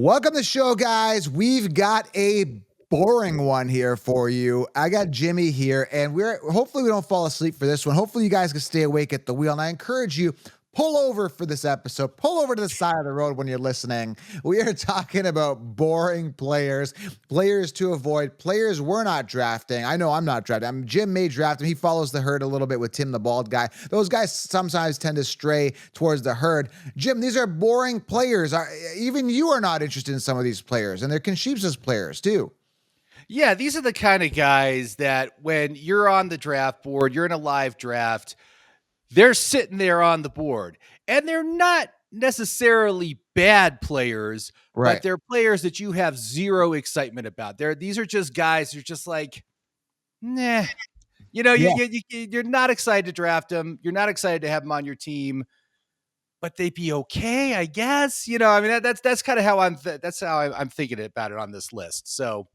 Welcome to the show, guys. We've got a boring one here for you. I got Jimmy here, and we're hopefully we don't fall asleep for this one. Hopefully, you guys can stay awake at the wheel. And I encourage you, pull over for this episode. Pull over to the side of the road when you're listening. We are talking about boring players, players to avoid, players we're not drafting. I know I'm not drafting. Jim may draft him. He follows the herd a little bit with Tim the Bald Guy. Those guys sometimes tend to stray towards the herd. Jim, these are boring players. Even you are not interested in some of these players, and they're Conchivas players too. Yeah, these are the kind of guys that when you're on the draft board, you're in a live draft, they're sitting there on the board. And they're not necessarily bad players, but Right. they're players that you have zero excitement about. These are just guys who're just like, nah. You know, Yeah. you're not excited to draft them. You're not excited to have them on your team, but they'd be okay, I guess. I mean, that's kind of how I'm thinking about it on this list. So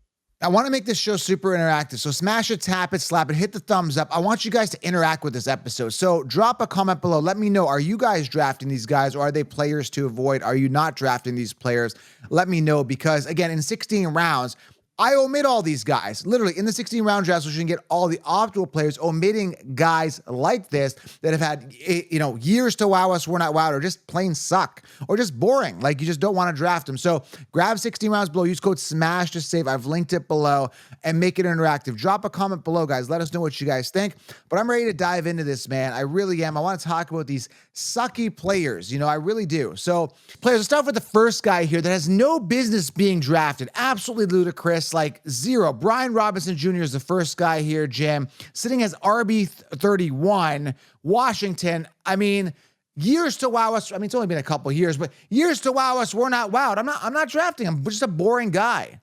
I want to make this show super interactive. So smash it, tap it, slap it, hit the thumbs up. I want you guys to interact with this episode. So drop a comment below. Let me know. Are you guys drafting these guys, or are they players to avoid? Are you not drafting these players? Let me know, because again, in 16 rounds, I omit all these guys. Literally, in the 16-round draft, so you can get all the optimal players, omitting guys like this that have had, years to wow us, we're not wowed, or just plain suck, or just boring. Like, you just don't want to draft them. So grab 16 rounds below, use code SMASH to save. I've linked it below, and make it interactive. Drop a comment below, guys. Let us know what you guys think. But I'm ready to dive into this, man. I really am. I want to talk about these sucky players. I really do. So players, let's start with the first guy here that has no business being drafted. Absolutely ludicrous. Like zero. Brian Robinson Jr. is the first guy here, Jim, sitting as RB 31, Washington. I mean, years to wow us. I mean, it's only been a couple years, but years to wow us, we're not wowed. I'm not drafting him. Just a boring guy.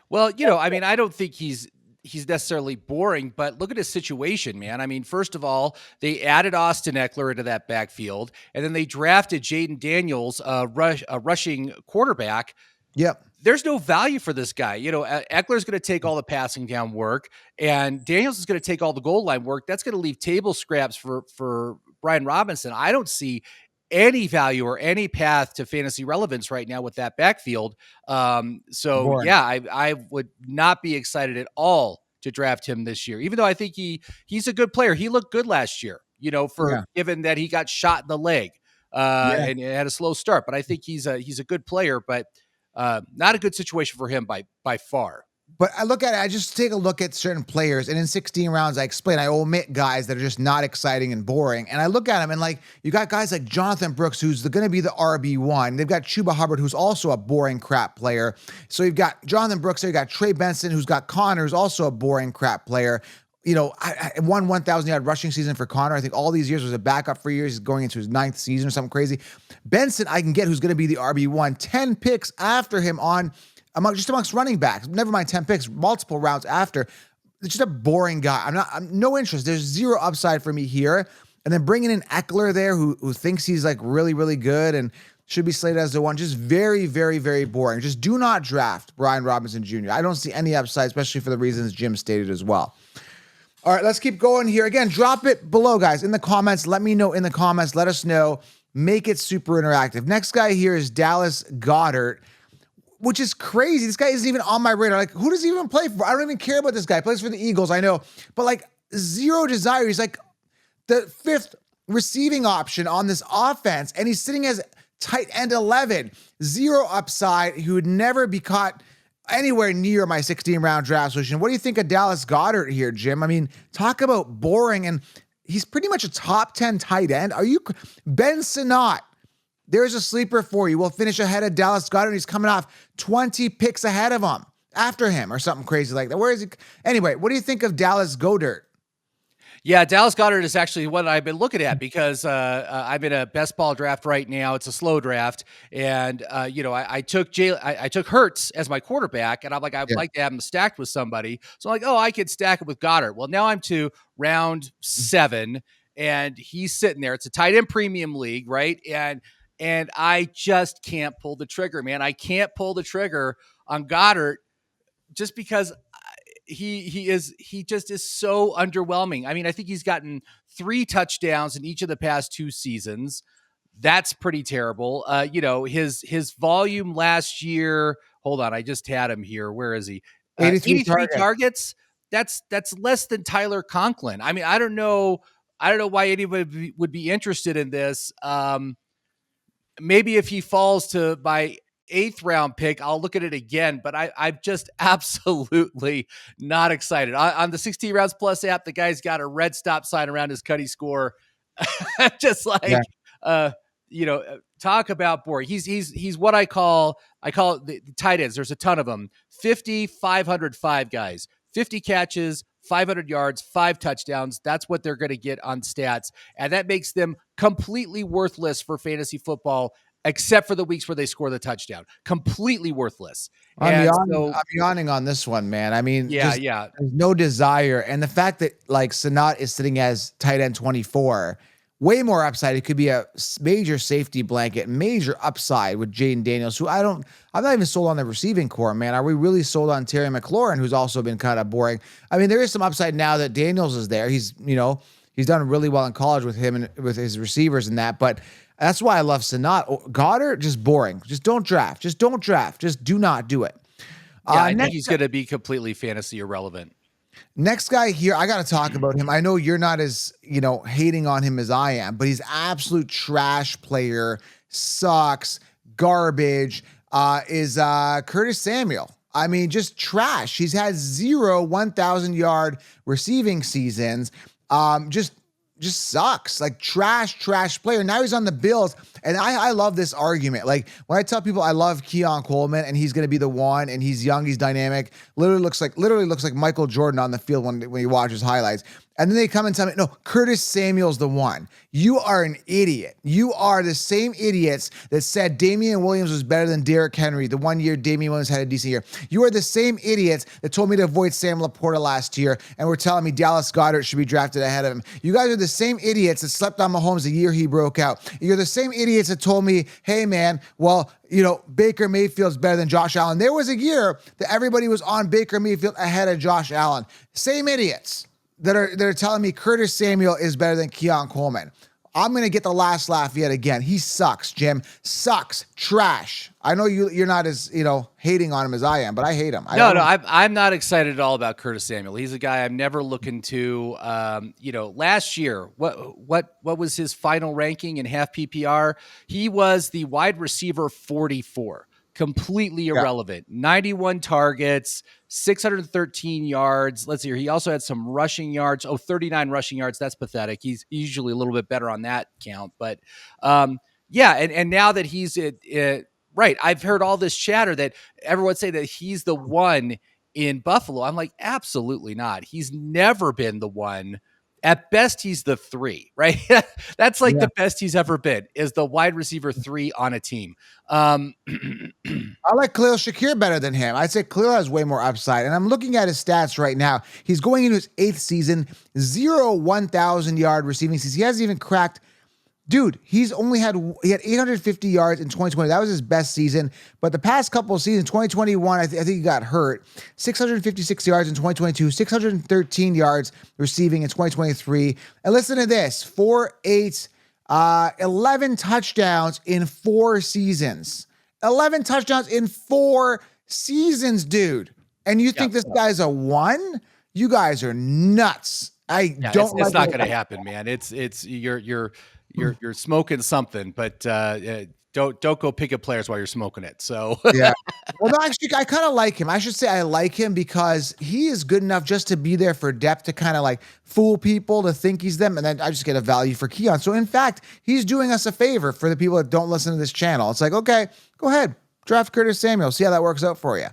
well, I mean, I don't think he's necessarily boring, but look at his situation, man. I mean, first of all, they added Austin Eckler into that backfield, and then they drafted Jaden Daniels, a rushing quarterback. Yep. There's no value for this guy. Eckler's going to take all the passing down work, and Daniels is going to take all the goal line work. That's going to leave table scraps for Brian Robinson. I don't see any value or any path to fantasy relevance right now with that backfield. So Boring. yeah, I would not be excited at all to draft him this year, even though I think he's a good player. He looked good last year, Yeah. given that he got shot in the leg Yeah. and had a slow start. But I think he's a good player, but not a good situation for him by far. But I look at it, I just take a look at certain players, and in 16 rounds, I omit guys that are just not exciting and boring. And I look at them, and like, you got guys like Jonathan Brooks, who's going to be the RB1. They've got Chuba Hubbard, who's also a boring crap player. So you've got Jonathan Brooks there, you got Trey Benson, who's got Connor, who's also a boring crap player. I won 1,000 yard rushing season for Connor. I think all these years was a backup for years. He's going into his 9th season or something crazy. Benson, I can get, who's going to be the RB1. 10 picks after him amongst running backs. Never mind 10 picks, multiple rounds after. It's just a boring guy. I'm no interest. There's zero upside for me here. And then bringing in Eckler there, who thinks he's like really, really good and should be slated as the one. Just very, very, very boring. Just do not draft Brian Robinson Jr. I don't see any upside, especially for the reasons Jim stated as well. All right, let's keep going here. Again, drop it below, guys, in the comments. Let me know in the comments. Let us know. Make it super interactive. Next guy here is Dallas Goedert, which is crazy. This guy isn't even on my radar. Like, who does he even play for? I don't even care about this guy. He plays for the Eagles, I know. But like, zero desire. He's like the 5th receiving option on this offense, and he's sitting as tight end 11. Zero upside. He would never be caught anywhere near my 16-round draft solution. What do you think of Dallas Goedert here, Jim? I mean, talk about boring, and he's pretty much a top 10 tight end. Are you Ben Sinnott? There's a sleeper for you. We'll finish ahead of Dallas Goedert. He's coming off 20 picks ahead of him, after him, or something crazy like that. Where is he? Anyway, what do you think of Dallas Goedert? Yeah, Dallas Goedert is actually what I've been looking at because I'm in a best ball draft right now. It's a slow draft, and I took Hurts as my quarterback, and I'm like, I'd like to have him stacked with somebody. So I'm like, I could stack it with Goddard. Well, now I'm to round 7, and he's sitting there. It's a tight end premium league, right? And I just can't pull the trigger, man. I can't pull the trigger on Goddard just because he just is so underwhelming. I mean, I think he's gotten 3 touchdowns in each of the past 2 seasons. That's pretty terrible. His volume last year. Hold on, I just had him here. Where is he? 83 83 targets. targets. That's less than Tyler Conklin. I mean, I don't know. I don't know why anybody would be interested in this. Maybe if he falls to my eighth round pick, I'll look at it again. But I'm just absolutely not excited. On the 16 rounds plus app, the guy's got a red stop sign around his Cuddy score. Just Yeah. like talk about boring. He's what I call it the tight ends. There's a ton of them. 50, 500, 5 guys. 50 catches, 500 yards, 5 touchdowns. That's what they're going to get on stats. And that makes them completely worthless for fantasy football, except for the weeks where they score the touchdown. Completely worthless. And so, I'm yawning on this one, man. I mean, yeah, just yeah. there's no desire. And the fact that like Sanat is sitting as tight end 24, way more upside. It could be a major safety blanket, major upside with Jaden Daniels, who I'm not even sold on the receiving core, man. Are we really sold on Terry McLaurin, who's also been kind of boring? I mean, there is some upside now that Daniels is there. He's done really well in college with him and with his receivers and that, but that's why I love Sanat. Goddard, just boring. Just don't draft. Just don't draft. Just do not do it. Yeah, I think he's going to be completely fantasy irrelevant. Next guy here, I got to talk about him. I know you're not as, hating on him as I am, but he's absolute trash player, sucks, garbage, is Curtis Samuel. I mean, just trash. He's had 0 1,000-yard receiving seasons. Just sucks. Like trash player. Now he's on the Bills. And I love this argument. Like when I tell people I love Keon Coleman and he's going to be the one and he's young, he's dynamic, literally looks like Michael Jordan on the field when you watch his highlights. And then they come and tell me, no, Curtis Samuel's the one. You are an idiot. You are the same idiots that said Damian Williams was better than Derrick Henry the 1 year Damian Williams had a decent year. You are the same idiots that told me to avoid Sam Laporta last year and were telling me Dallas Goedert should be drafted ahead of him. You guys are the same idiots that slept on Mahomes the year he broke out. You're the same idiots that told me, hey man, well, Baker Mayfield's better than Josh Allen. There was a year that everybody was on Baker Mayfield ahead of Josh Allen. Same idiots that are telling me Curtis Samuel is better than Keon Coleman. I'm going to get the last laugh yet again. He sucks, Jim. Sucks. Trash. I know you're not as, hating on him as I am, but I hate him. I'm not excited at all about Curtis Samuel. He's a guy I'm never looking to. Last year, what was his final ranking in half PPR? He was the wide receiver 44. Completely irrelevant. 91 targets, 613 yards. Let's see here. He also had some rushing yards. 39 rushing yards. That's pathetic. He's usually a little bit better on that count. But and now that he's right, I've heard all this chatter that everyone say that he's the one in Buffalo. I'm like, absolutely not. He's never been the one. At best, he's the 3, right? That's like the best he's ever been, is the wide receiver 3 on a team. I like Khalil Shakir better than him. I'd say Khalil has way more upside. And I'm looking at his stats right now. He's going into his 8th season, 0 1,000-yard receiving season. He hasn't even cracked. Dude, he had 850 yards in 2020. That was his best season. But the past couple of seasons, 2021, I think he got hurt. 656 yards in 2022, 613 yards receiving in 2023. And listen to this, 11 touchdowns in 4 seasons. 11 touchdowns in 4 seasons, dude. And you think this guy's a 1? You guys are nuts. It's not going to happen, man. It's you're smoking something, but don't go picking players while you're smoking it. So yeah. Well, no, actually, I kind of like him. I should say I like him because he is good enough just to be there for depth to kind of like fool people to think he's them, and then I just get a value for Keon. So in fact, he's doing us a favor for the people that don't listen to this channel. It's like, okay, go ahead, draft Curtis Samuel, see how that works out for you.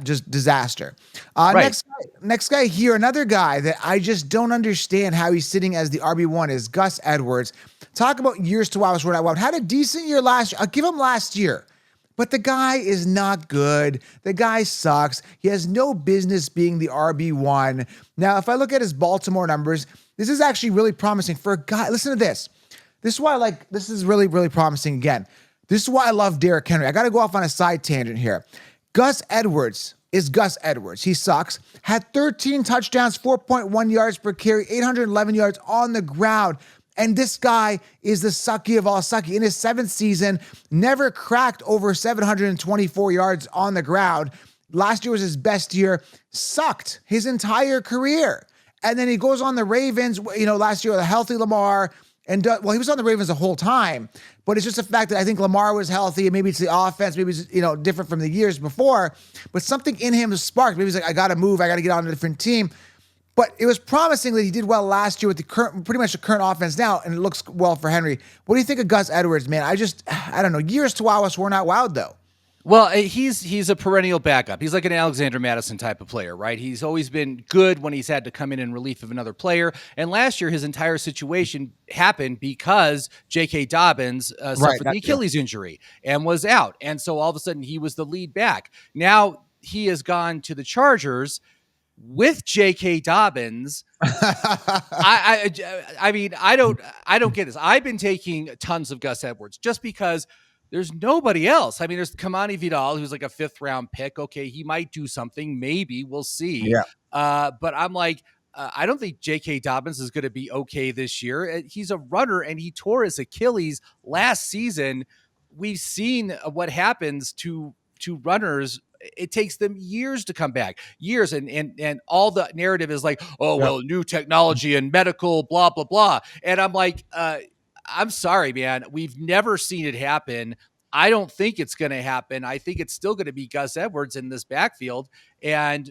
Just disaster. Right. Next guy here, another guy that I just don't understand how he's sitting as the RB1 is Gus Edwards. Talk about years to wow, I had a decent year last year. I'll give him last year, but the guy is not good. The guy sucks. He has no business being the RB1. Now, if I look at his Baltimore numbers, this is actually really promising for a guy. Listen to this. This is really, really promising again. This is why I love Derrick Henry. I got to go off on a side tangent here. Gus Edwards is Gus Edwards. He sucks. Had 13 touchdowns, 4.1 yards per carry, 811 yards on the ground. And this guy is the sucky of all sucky. In his 7th season, never cracked over 724 yards on the ground. Last year was his best year, sucked his entire career. And then he goes on the Ravens, last year with a healthy Lamar. And well, he was on the Ravens the whole time, but it's just the fact that I think Lamar was healthy, and maybe it's the offense, maybe it's different from the years before. But something in him sparked. Maybe he's like, I got to move, I got to get on a different team. But it was promising that he did well last year with pretty much the current offense now, and it looks well for Henry. What do you think of Gus Edwards, man? I don't know. Years to wow us, we're not wowed though. Well, he's a perennial backup. He's like an Alexander Madison type of player, right? He's always been good when he's had to come in relief of another player. And last year, his entire situation happened because J.K. Dobbins suffered the Achilles injury and was out. And so all of a sudden, he was the lead back. Now he has gone to the Chargers with J.K. Dobbins. I mean, I don't get this. I've been taking tons of Gus Edwards just because there's nobody else. I mean, there's Kamani Vidal, who's like a 5th round pick. Okay, he might do something. Maybe we'll see. Yeah. But I'm like, I don't think J.K. Dobbins is going to be okay this year. He's a runner, and he tore his Achilles last season. We've seen what happens to runners. It takes them years to come back, years. And all the narrative is like, oh, well, new technology and medical, blah, blah, blah. And I'm like, I'm sorry, man. We've never seen it happen. I don't think it's going to happen. I think it's still going to be Gus Edwards in this backfield. And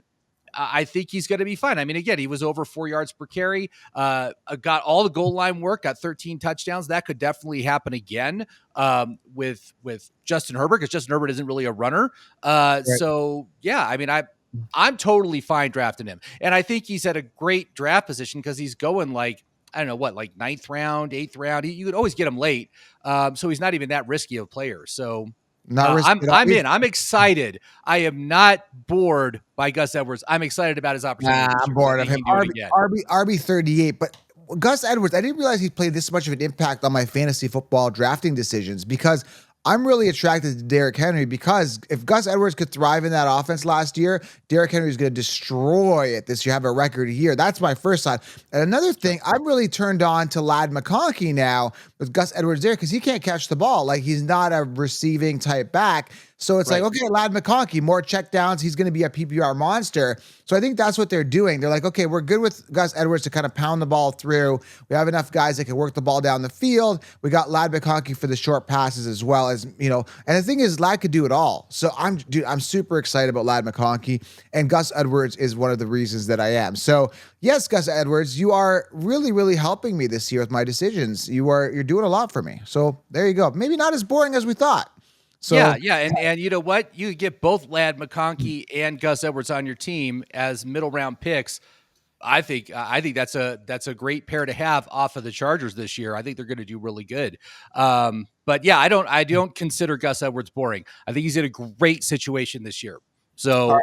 I think he's going to be fine. I mean, again, he was over 4 yards per carry, got all the goal line work, got 13 touchdowns. That could definitely happen again with Justin Herbert, because Justin Herbert isn't really a runner. So, yeah, I mean, I'm totally fine drafting him. And I think he's at a great draft position because he's going like, I don't know what, like 9th round, 8th round. You could always get him late. So he's not even that risky of a player. So I'm in. I'm excited. I am not bored by Gus Edwards. I'm excited about his opportunity. I'm bored of him. RB 38, but Gus Edwards, I didn't realize he played this much of an impact on my fantasy football drafting decisions, because I'm really attracted to Derrick Henry, because if Gus Edwards could thrive in that offense last year, Derrick Henry is going to destroy it this year, have a record year. That's my first thought. And another thing, I'm really turned on to Ladd McConkey now with Gus Edwards there, because he can't catch the ball. Like, he's not a receiving type back. So it's like, okay, Ladd McConkey, more checkdowns. He's going to be a PPR monster. So I think that's what they're doing. They're like, okay, we're good with Gus Edwards to kind of pound the ball through. We have enough guys that can work the ball down the field. We got Ladd McConkey for the short passes as well as, and the thing is, Ladd could do it all. So I'm super excited about Ladd McConkey, and Gus Edwards is one of the reasons that I am. So yes, Gus Edwards, you are really, really helping me this year with my decisions. You're doing a lot for me. So there you go. Maybe not as boring as we thought. So, yeah, and you know what? You get both Ladd McConkey and Gus Edwards on your team as middle round picks. I think that's a great pair to have off of the Chargers this year. I think they're going to do really good. But yeah, I don't consider Gus Edwards boring. I think he's in a great situation this year. So,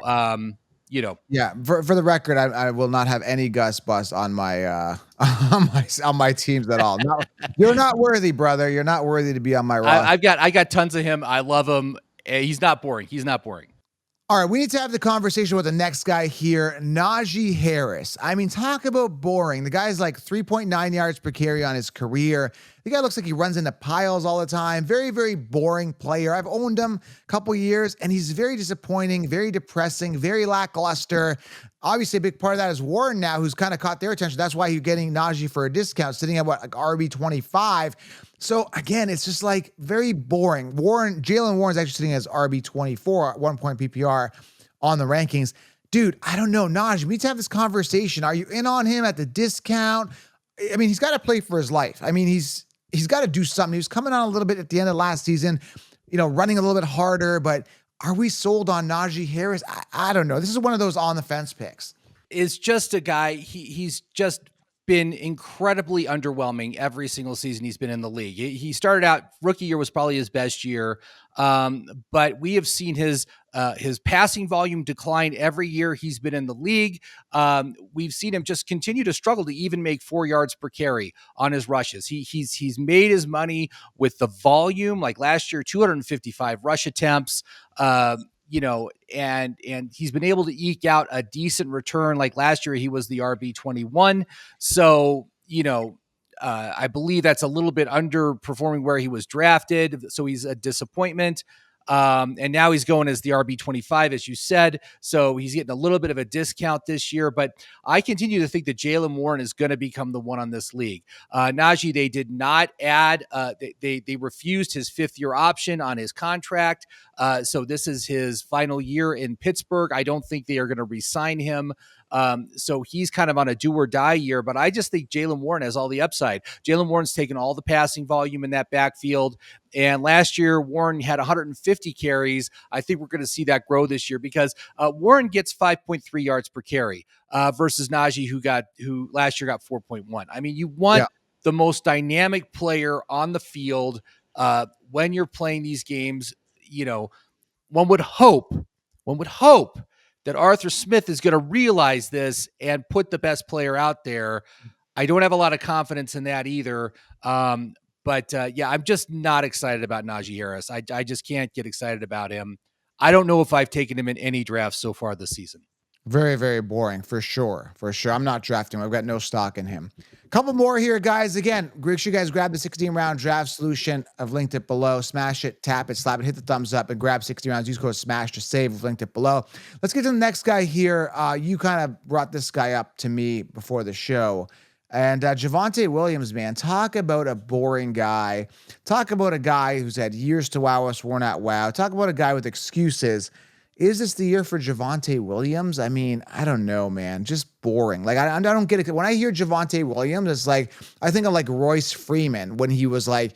yeah. For the record, I will not have any Gus bust on my on my teams at all. No, you're not worthy, brother. You're not worthy to be on my roster. I got tons of him. I love him. He's not boring. All right, we need to have the conversation with the next guy here, Najee Harris. I mean, talk about boring. The guy's like 3.9 yards per carry on his career. The guy looks like he runs into piles all the time. Very, very boring player. I've owned him a couple years, and he's very disappointing, very depressing, very lackluster. Obviously, a big part of that is Warren now, who's kind of caught their attention. That's why you're getting Najee for a discount, sitting at like RB 25. So again, it's just like very boring. Jalen Warren's actually sitting as RB 24 at 1 point PPR on the rankings. Dude, I don't know. Najee, we need to have this conversation. Are you in on him at the discount? I mean, he's got to play for his life. I mean, he's got to do something. He was coming on a little bit at the end of last season, running a little bit harder, but are we sold on Najee Harris? I don't know. This is one of those on the fence picks. Is just a guy. He's just been incredibly underwhelming every single season he's been in the league. He started out, rookie year was probably his best year, but we have seen his passing volume decline every year he's been in the league. We've seen him just continue to struggle to even make 4 yards per carry on his rushes. He's made his money with the volume. Like last year, 255 rush attempts. And he's been able to eke out a decent return. Like last year, he was the RB 21. So, I believe that's a little bit underperforming where he was drafted. So he's a disappointment. And now he's going as the RB25, as you said. So he's getting a little bit of a discount this year. But I continue to think that Jaylen Warren is going to become the one on this league. Najee, they did not add, they refused his 5th-year option on his contract. So this is his final year in Pittsburgh. I don't think they are going to re-sign him. So he's kind of on a do or die year, but I just think Jaylen Warren has all the upside. Jaylen Warren's taken all the passing volume in that backfield. And last year, Warren had 150 carries. I think we're going to see that grow this year because Warren gets 5.3 yards per carry versus Najee, who last year got 4.1. I mean, you want the most dynamic player on the field when you're playing these games. You know, one would hope that Arthur Smith is going to realize this and put the best player out there. I don't have a lot of confidence in that either. But yeah, I'm just not excited about Najee Harris. I just can't get excited about him. I don't know if I've taken him in any drafts so far this season. Very, very boring for sure. For sure. I'm not drafting him. I've got no stock in him. Couple more here, guys. Again, make sure you guys grab the 16-round draft solution. I've linked it below. Smash it, tap it, slap it, hit the thumbs up, and grab 60 rounds. Use code SMASH to save. I've linked it below. Let's get to the next guy here. You kind of brought this guy up to me before the show. And Javonte Williams, man, talk about a boring guy. Talk about a guy who's had years to wow us, we're not wow. Talk about a guy with excuses. Is this the year for Javonte Williams? I mean, I don't know, man. Just boring. Like, I don't get it. When I hear Javonte Williams, it's like, I think of like Royce Freeman when he was like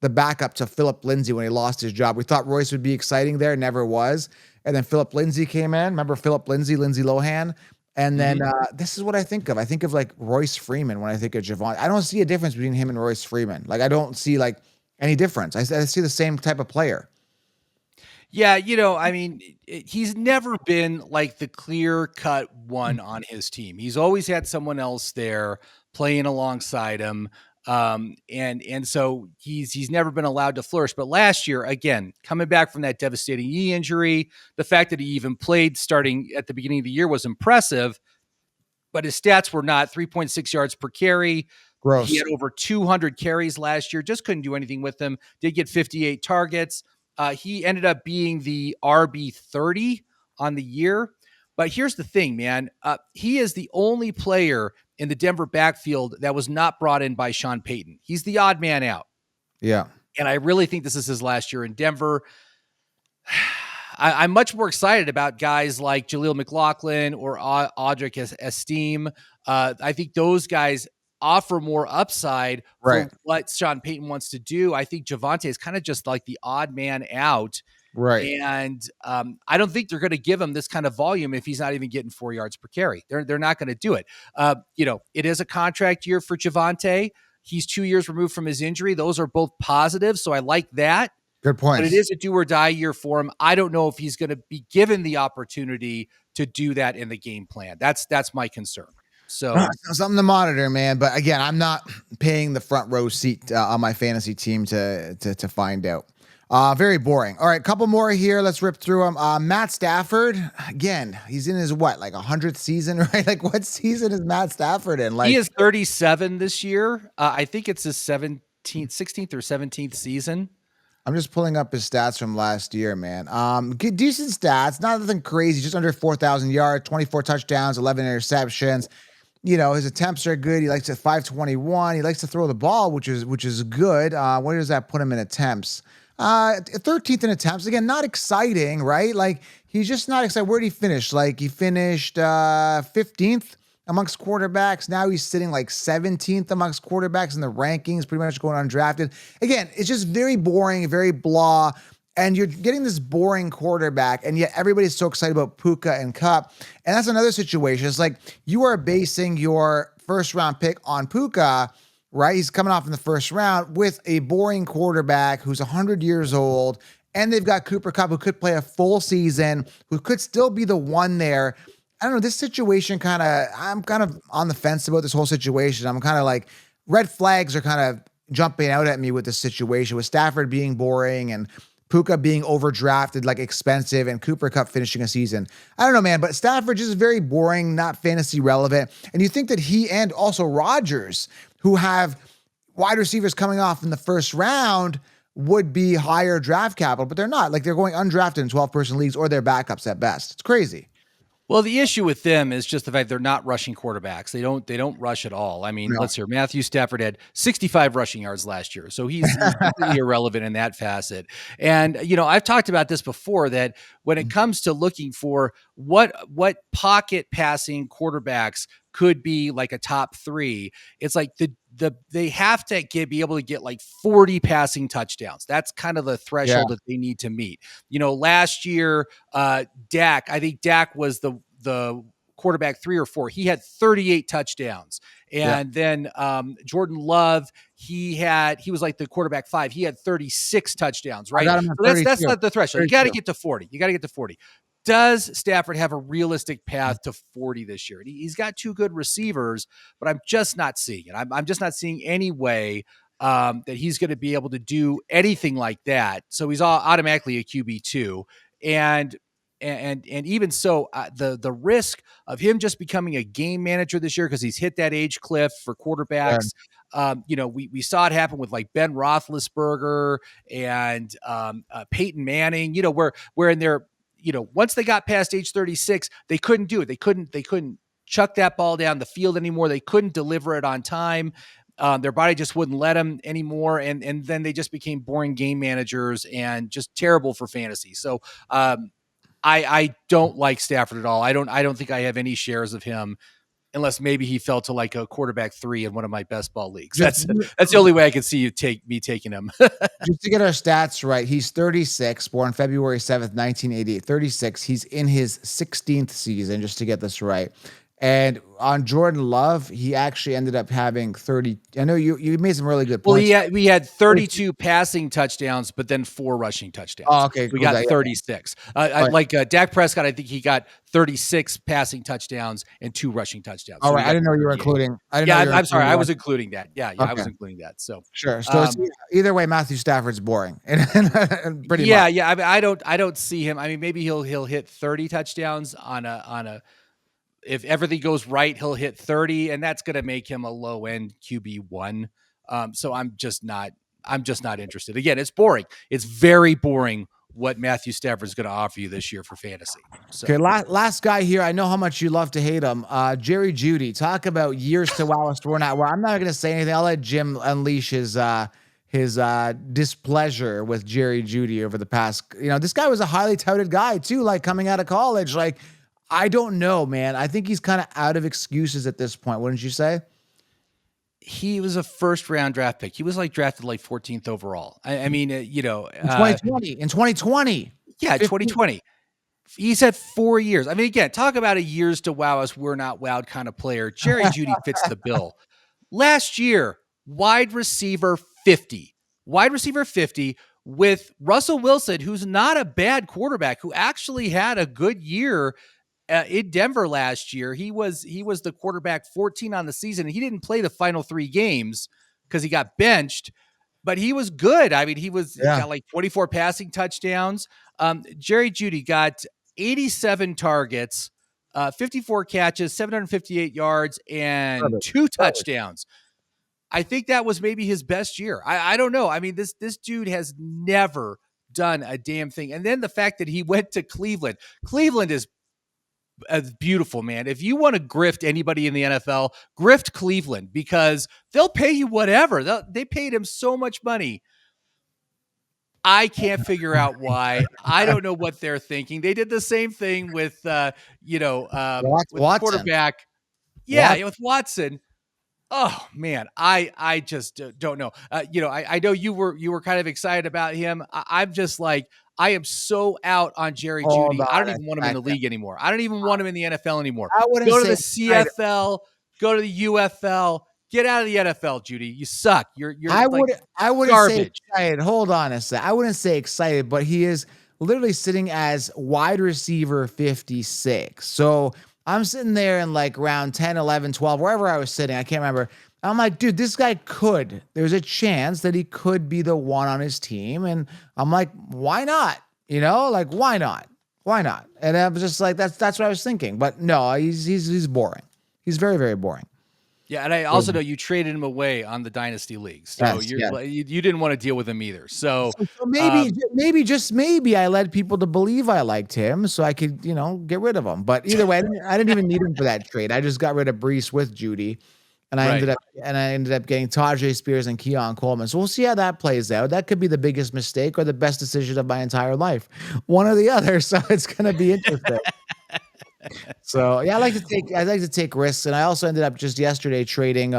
the backup to Philip Lindsay when he lost his job. We thought Royce would be exciting there, never was. And then Philip Lindsay came in. Remember Philip Lindsay, Lindsay Lohan? And then this is what I think of. I think of like Royce Freeman when I think of Javonte. I don't see a difference between him and Royce Freeman. Like, I don't see like any difference. I see the same type of player. Yeah, I mean, he's never been like the clear-cut one on his team. He's always had someone else there playing alongside him. And so he's never been allowed to flourish. But last year, again, coming back from that devastating knee injury, the fact that he even played starting at the beginning of the year was impressive. But his stats were not 3.6 yards per carry. Gross. He had over 200 carries last year, just couldn't do anything with them. Did get 58 targets. He ended up being the RB30 on the year. But here's the thing, man. He is the only player in the Denver backfield that was not brought in by Sean Payton. He's the odd man out. Yeah. And I really think this is his last year in Denver. I'm much more excited about guys like Jaleel McLaughlin or Audric Esteem. I think those guys offer more upside for what Sean Payton wants to do. I think Javonte is kind of just like the odd man out. Right. And I don't think they're going to give him this kind of volume if he's not even getting 4 yards per carry. They're not going to do it. It is a contract year for Javonte. He's 2 years removed from his injury. Those are both positive. So I like that. Good point. But it is a do or die year for him. I don't know if he's going to be given the opportunity to do that in the game plan. That's my concern. So something to monitor, man. But again, I'm not paying the front row seat on my fantasy team to find out. Very boring. All right, couple more here. Let's rip through them. Matt Stafford, again, he's in his what, like 100th season, right? Like, what season is Matt Stafford in? Like, he is 37 this year. I think it's his 16th or 17th season. I'm just pulling up his stats from last year, man. Good, decent stats, not nothing crazy, just under 4,000 yards, 24 touchdowns, 11 interceptions. His attempts are good. He likes at 521. He likes to throw the ball, which is good. Where does that put him in attempts? 13th in attempts. Again, not exciting, right? Like, he's just not exciting. Where did he finish? Like, he finished 15th amongst quarterbacks. Now he's sitting like 17th amongst quarterbacks in the rankings, pretty much going undrafted. Again, it's just very boring, very blah. And you're getting this boring quarterback, and yet everybody's so excited about Puka and Kupp. And that's another situation. It's like you are basing your first-round pick on Puka, right? He's coming off in the first round with a boring quarterback who's 100 years old, and they've got Cooper Kupp who could play a full season, who could still be the one there. I don't know, this situation I'm kind of on the fence about this whole situation. I'm kind of like, red flags are kind of jumping out at me with this situation, with Stafford being boring and Puka being overdrafted, like expensive, and Cooper Kupp finishing a season. I don't know, man, but Stafford just is very boring, not fantasy relevant. And you think that he and also Rodgers, who have wide receivers coming off in the first round would be higher draft capital, but they're not. Like they're going undrafted in 12-person leagues or they're backups at best. It's crazy. Well, the issue with them is just the fact they're not rushing quarterbacks. They don't rush at all. I mean, No. let's hear. Matthew Stafford had 65 rushing yards last year, so he's completely irrelevant in that facet. And I've talked about this before that when it comes to looking for what pocket passing quarterbacks could be like a top 3, it's like they have to be able to get like 40 passing touchdowns. That's kind of the Yeah. threshold that they need to meet. Last year, Dak, I think Dak was the quarterback 3 or 4. He had 38 touchdowns. Yeah. And then Jordan Love, he was like the quarterback 5. He had 36 touchdowns, I right? got him at So that's 32. not the threshold. You got to get to 40. Does Stafford have a realistic path to 40 this year? He's got 2 good receivers, but I'm just not seeing it. I'm just not seeing any way that he's going to be able to do anything like that. So he's automatically a QB2. And even so, the risk of him just becoming a game manager this year, because he's hit that age cliff for Yeah. quarterbacks. We saw it happen with like Ben Roethlisberger and Peyton Manning. Where in their once they got past age 36, they couldn't do it. They couldn't chuck that ball down the field anymore. They couldn't deliver it on time. Their body just wouldn't let them anymore. And then they just became boring game managers and just terrible for fantasy. So I don't like Stafford at all. I don't think I have any shares of him unless maybe he fell to like a quarterback 3 in one of my best ball leagues. Just, That's the only way I could see me taking him. just to get our stats right, he's 36, born February 7th, 1988. 36. He's in his 16th season, just to get this right. And on Jordan Love, he actually ended up having 30. I know you made some really good Well, points. we had 32 passing touchdowns, but then 4 rushing touchdowns. Oh, okay. We Cool. got 36. Dak Prescott, I think he got 36 passing touchdowns and 2 rushing touchdowns. All So right. I didn't know you were 38. including. I'm sorry. I was including that. Yeah, I was Okay. including that. So Sure. So it's, either way, Matthew Stafford's boring, and pretty much. yeah. I mean, I don't see him. I mean, maybe he'll hit 30 touchdowns on a. If everything goes right, he'll hit 30, and that's going to make him a low end QB1. So I'm just not interested. Again, it's boring. It's very boring what Matthew Stafford is going to offer you this year for fantasy. So. Okay, last guy here. I know how much you love to hate him. Jerry Jeudy. Talk about years to wow us. We're not. Well, I'm not going to say anything. I'll let Jim unleash his displeasure with Jerry Jeudy over the past. This guy was a highly touted guy too. Like coming out of college, like. I don't know, man. I think he's kind of out of excuses at this point. Wouldn't you say? He was a first round draft pick. He was like drafted like 14th overall. I mean, in 2020. In 2020. Yeah, 2020. He's had 4 years. I mean, again, talk about a years to wow us, we're not wowed kind of player. Jerry Jeudy fits the bill. Last year, wide receiver 50. Wide receiver 50 with Russell Wilson, who's not a bad quarterback, who actually had a good year in Denver last year. He was the quarterback 14 on the season, and he didn't play the final 3 games because he got benched, but he was good. I mean, he got like 24 passing touchdowns. Jerry Jeudy got 87 targets, 54 catches, 758 yards, and Perfect. 2 touchdowns. I think that was maybe his best year. I don't know. I mean, this dude has never done a damn thing. And then the fact that he went to Cleveland. Cleveland is beautiful, man. If you want to grift anybody in the NFL, grift Cleveland, because they'll pay you whatever. They paid him so much money. I can't figure out why. I don't know what they're thinking. They did the same thing with, with Watson. quarterback. Yeah, with Watson. Oh man, I just don't know. I know you were kind of excited about him. I'm just like, I am so out on Jerry Jeudy. I don't even want him in the league anymore. I don't even want him in the NFL anymore. I wouldn't Go to say the CFL, go to the UFL, get out of the NFL, Jeudy. You suck. You're I like wouldn't garbage. say excited. Hold on a sec. I wouldn't say excited, but he is literally sitting as wide receiver 56. So I'm sitting there in like round 10, 11, 12, wherever I was sitting. I can't remember. I'm like, dude, this guy there's a chance that he could be the one on his team. And I'm like, why not? Like, why not? Why not? And I was just like, that's what I was thinking. But no, he's boring. He's very, very boring. Yeah, and I also know you traded him away on the dynasty league, so Yes, you're yes. like you didn't want to deal with him either. So, So maybe, um, just maybe, I led people to believe I liked him, so I could, get rid of him. But either way, I didn't even need him for that trade. I just got rid of Brees with Judy, and right. I ended up getting Tajay Spears and Keon Coleman. So we'll see how that plays out. That could be the biggest mistake or the best decision of my entire life, one or the other. So it's gonna be interesting. So yeah, I like to take risks, and I also ended up just yesterday trading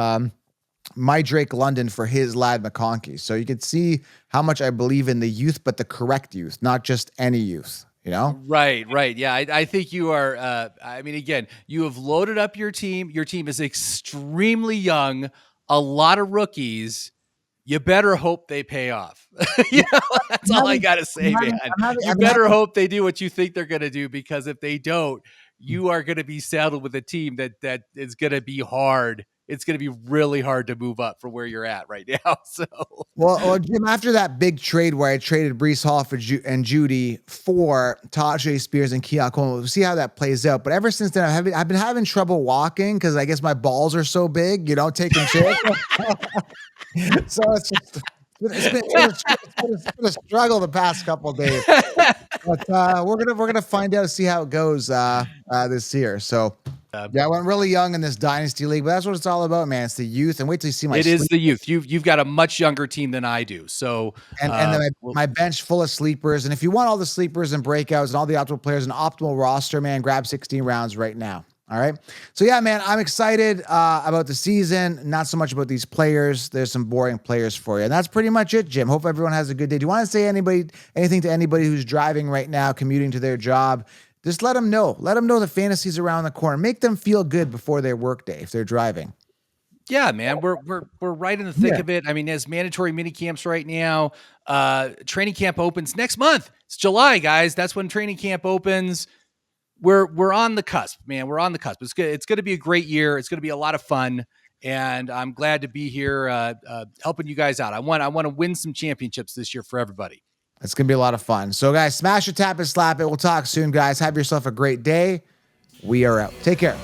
my Drake London for his Lad McConkey. So you can see how much I believe in the youth, but the correct youth, not just any youth. You know? Right, right. Yeah, I think you are. I mean, again, you have loaded up your team. Your team is extremely young, a lot of rookies. You better hope they pay off. Yeah, That's I'm all I having, gotta I'm say, having, man. I'm having, You I've been better having. hope they do what you think they're gonna do, because if they don't, you are gonna be saddled with a team that is gonna be hard. It's gonna be really hard to move up from where you're at right now. So Well, Jim, after that big trade where I traded Brees Hall and Judy for Tajay Spears and Keon Coleman, we'll see how that plays out. But ever since then, I've been having trouble walking because I guess my balls are so big, taking chances. So it's been a struggle the past couple of days. But we're gonna find out, see how it goes this year. So yeah, I went really young in this dynasty league, but that's what it's all about, man. It's the youth, and wait till you see my it is sleep. the youth. You've got a much younger team than I do. So And then well, my bench full of sleepers. And if you want all the sleepers and breakouts and all the optimal players and optimal roster, man, grab 16 rounds right now. All right. So yeah, man, I'm excited about the season. Not so much about these players. There's some boring players for you. And that's pretty much it, Jim. Hope everyone has a good day. Do you want to say anything to anybody who's driving right now, commuting to their job? Just let them know. Let them know the fantasy's around the corner. Make them feel good before their workday if they're driving. yeah, man, we're right in the thick Yeah. of it. I mean, there's mandatory mini camps right now. Training camp opens next month. It's July, guys. That's when training camp opens. We're on the cusp, man. We're on the cusp. It's good. It's going to be a great year. It's going to be a lot of fun, and I'm glad to be here helping you guys out. I want to win some championships this year for everybody. It's going to be a lot of fun. So, guys, smash it, tap it, slap it. We'll talk soon, guys. Have yourself a great day. We are out. Take care.